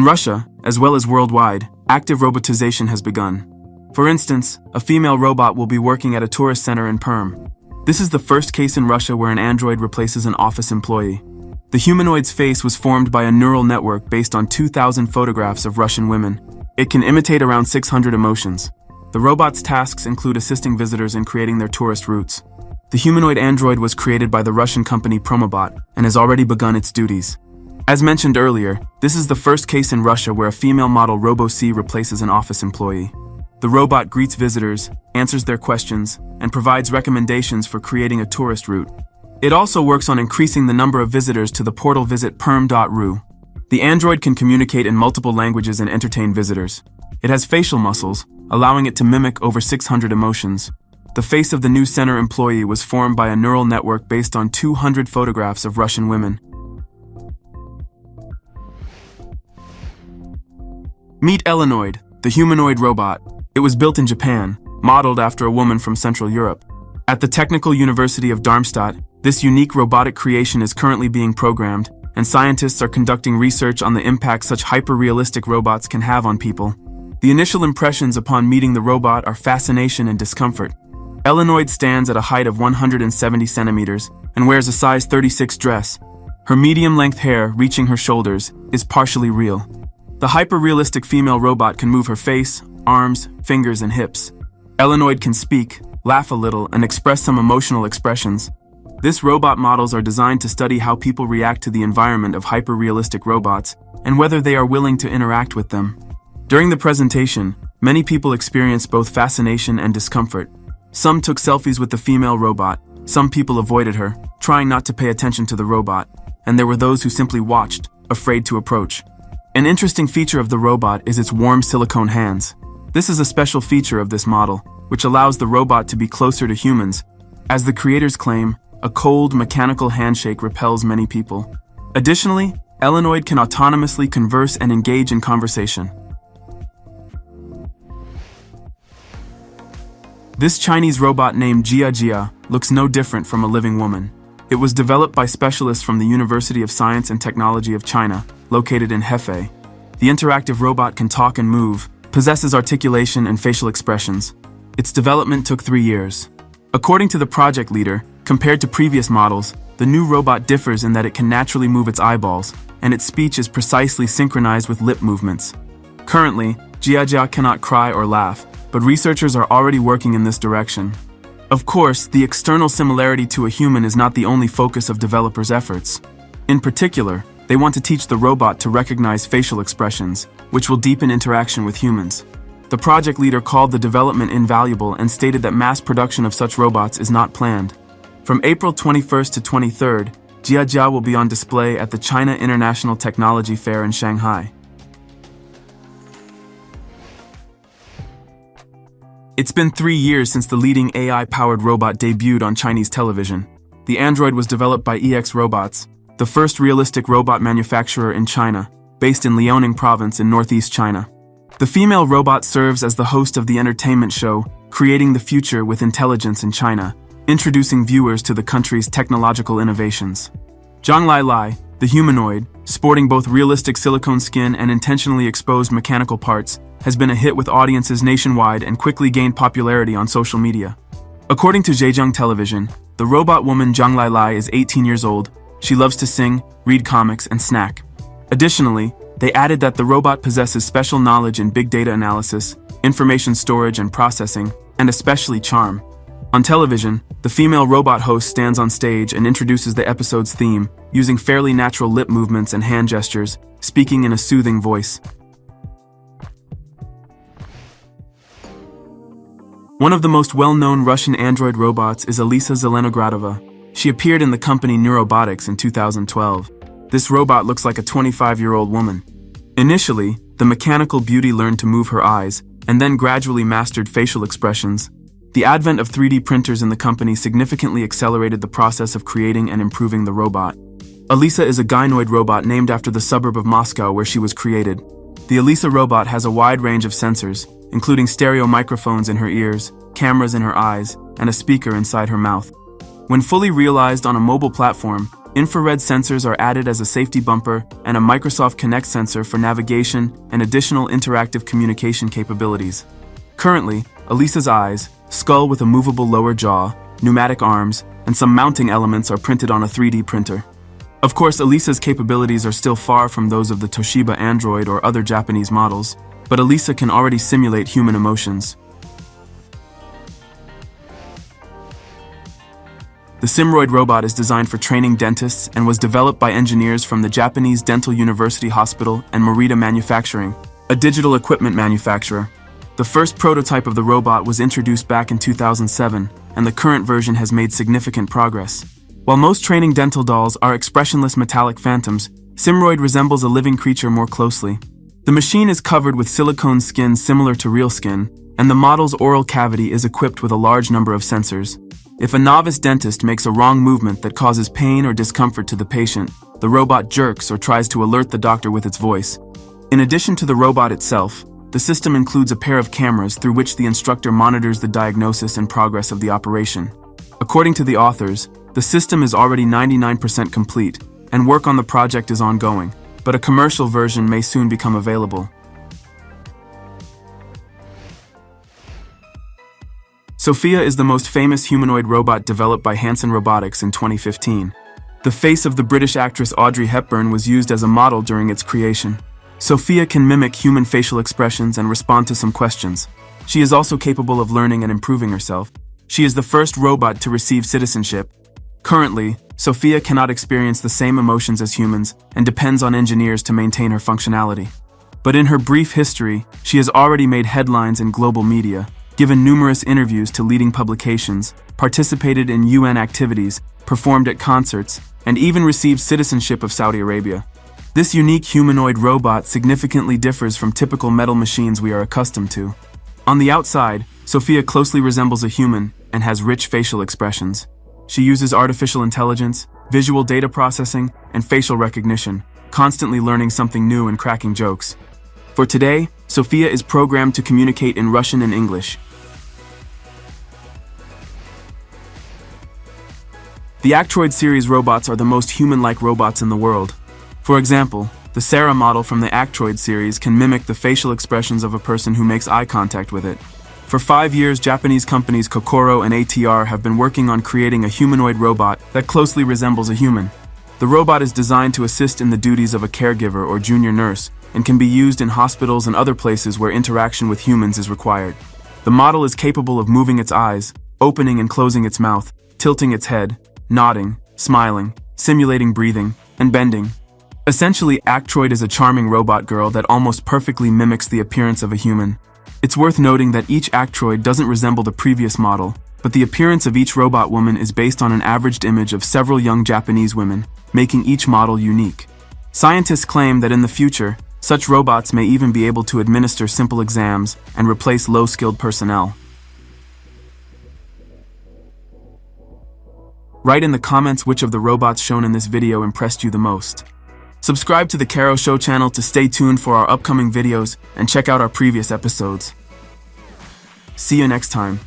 Russia, as well as worldwide, active robotization has begun. For instance, a female robot will be working at a tourist center in Perm. This is the first case in Russia where an android replaces an office employee. The humanoid's face was formed by a neural network based on 2,000 photographs of Russian women. It can imitate around 600 emotions. The robot's tasks include assisting visitors in creating their tourist routes. The humanoid android was created by the Russian company Promobot and has already begun its duties. As mentioned earlier, this is the first case in Russia where a female model Robo-C replaces an office employee. The robot greets visitors, answers their questions, and provides recommendations for creating a tourist route. It also works on increasing the number of visitors to the portal visit perm.ru. The android can communicate in multiple languages and entertain visitors. It has facial muscles, allowing it to mimic over 600 emotions. The face of the new center employee was formed by a neural network based on 200 photographs of Russian women. Meet Eloida, the humanoid robot. It was built in Japan, modeled after a woman from Central Europe. At the Technical University of Darmstadt, this unique robotic creation is currently being programmed, and scientists are conducting research on the impact such hyper-realistic robots can have on people. The initial impressions upon meeting the robot are fascination and discomfort. Eloida stands at a height of 170 centimeters and wears a size 36 dress. Her medium-length hair, reaching her shoulders, is partially real. The hyper-realistic female robot can move her face, arms, fingers, and hips. Eloida can speak, laugh a little, and express some emotional expressions. This robot models are designed to study how people react to the environment of hyper-realistic robots and whether they are willing to interact with them. During the presentation, many people experienced both fascination and discomfort. Some took selfies with the female robot, some people avoided her, trying not to pay attention to the robot, and there were those who simply watched, afraid to approach. An interesting feature of the robot is its warm silicone hands. This is a special feature of this model, which allows the robot to be closer to humans. As the creators claim, a cold, mechanical handshake repels many people. Additionally, Eloida can autonomously converse and engage in conversation. This Chinese robot named Jia Jia looks no different from a living woman. It was developed by specialists from the University of Science and Technology of China, located in Hefei. The interactive robot can talk and move, possesses articulation and facial expressions. Its development took 3 years. According to the project leader, compared to previous models, the new robot differs in that it can naturally move its eyeballs, and its speech is precisely synchronized with lip movements. Currently, Jia Jia cannot cry or laugh, but researchers are already working in this direction. Of course, the external similarity to a human is not the only focus of developers' efforts. In particular, they want to teach the robot to recognize facial expressions, which will deepen interaction with humans. The project leader called the development invaluable and stated that mass production of such robots is not planned. From April 21st to 23rd, Jia Jia will be on display at the China International Technology Fair in Shanghai. It's been 3 years since the leading AI-powered robot debuted on Chinese television. The android was developed by EX Robots, the first realistic robot manufacturer in China, based in Liaoning Province in northeast China. The female robot serves as the host of the entertainment show, Creating the Future with Intelligence in China, introducing viewers to the country's technological innovations. Zhang Lai Lai, the humanoid, sporting both realistic silicone skin and intentionally exposed mechanical parts, has been a hit with audiences nationwide and quickly gained popularity on social media. According to Zhejiang Television, the robot woman Zhang Lai Lai is 18 years old. She loves to sing, read comics, and snack. Additionally, they added that the robot possesses special knowledge in big data analysis, information storage and processing, and especially charm. On television, the female robot host stands on stage and introduces the episode's theme, using fairly natural lip movements and hand gestures, speaking in a soothing voice. One of the most well-known Russian android robots is Alisa Zelenogradova. She appeared in the company Robotics in 2012. This robot looks like a 25-year-old woman. Initially, the mechanical beauty learned to move her eyes, and then gradually mastered facial expressions. The advent of 3D printers in the company significantly accelerated the process of creating and improving the robot. Alisa is a gynoid robot named after the suburb of Moscow where she was created. The Alisa robot has a wide range of sensors, including stereo microphones in her ears, cameras in her eyes, and a speaker inside her mouth. When fully realized on a mobile platform, Infrared sensors are added as a safety bumper and a Microsoft Kinect sensor for navigation and additional interactive communication capabilities. Currently, Alisa's eyes, skull with a movable lower jaw, pneumatic arms, and some mounting elements are printed on a 3D printer. Of course, Alisa's capabilities are still far from those of the Toshiba Android or other Japanese models, but Alisa can already simulate human emotions. The Simroid robot is designed for training dentists and was developed by engineers from the Japanese Dental University Hospital and Morita Manufacturing, a digital equipment manufacturer. The first prototype of the robot was introduced back in 2007, and the current version has made significant progress. While most training dental dolls are expressionless metallic phantoms, Simroid resembles a living creature more closely. The machine is covered with silicone skin similar to real skin, and the model's oral cavity is equipped with a large number of sensors. If a novice dentist makes a wrong movement that causes pain or discomfort to the patient, the robot jerks or tries to alert the doctor with its voice. In addition to the robot itself, the system includes a pair of cameras through which the instructor monitors the diagnosis and progress of the operation. According to the authors, the system is already 99% complete, and work on the project is ongoing, but a commercial version may soon become available. Sophia is the most famous humanoid robot developed by Hanson Robotics in 2015. The face of the British actress Audrey Hepburn was used as a model during its creation. Sophia can mimic human facial expressions and respond to some questions. She is also capable of learning and improving herself. She is the first robot to receive citizenship. Currently, Sophia cannot experience the same emotions as humans and depends on engineers to maintain her functionality. But in her brief history, she has already made headlines in global media, given numerous interviews to leading publications, participated in UN activities, performed at concerts, and even received citizenship of Saudi Arabia. This unique humanoid robot significantly differs from typical metal machines we are accustomed to. On the outside, Sophia closely resembles a human and has rich facial expressions. She uses artificial intelligence, visual data processing, and facial recognition, constantly learning something new and cracking jokes. For today, Sophia is programmed to communicate in Russian and English. The Actroid series robots are the most human-like robots in the world. For example, the Sarah model from the Actroid series can mimic the facial expressions of a person who makes eye contact with it. For 5 years, Japanese companies Kokoro and ATR have been working on creating a humanoid robot that closely resembles a human. The robot is designed to assist in the duties of a caregiver or junior nurse and can be used in hospitals and other places where interaction with humans is required. The model is capable of moving its eyes, opening and closing its mouth, tilting its head, nodding, smiling, simulating breathing, and bending. Essentially, Actroid is a charming robot girl that almost perfectly mimics the appearance of a human. It's worth noting that each Actroid doesn't resemble the previous model, but the appearance of each robot woman is based on an averaged image of several young Japanese women, making each model unique. Scientists claim that in the future, such robots may even be able to administer simple exams and replace low-skilled personnel. Write in the comments which of the robots shown in this video impressed you the most. Subscribe to the Caro Show channel to stay tuned for our upcoming videos and check out our previous episodes. See you next time.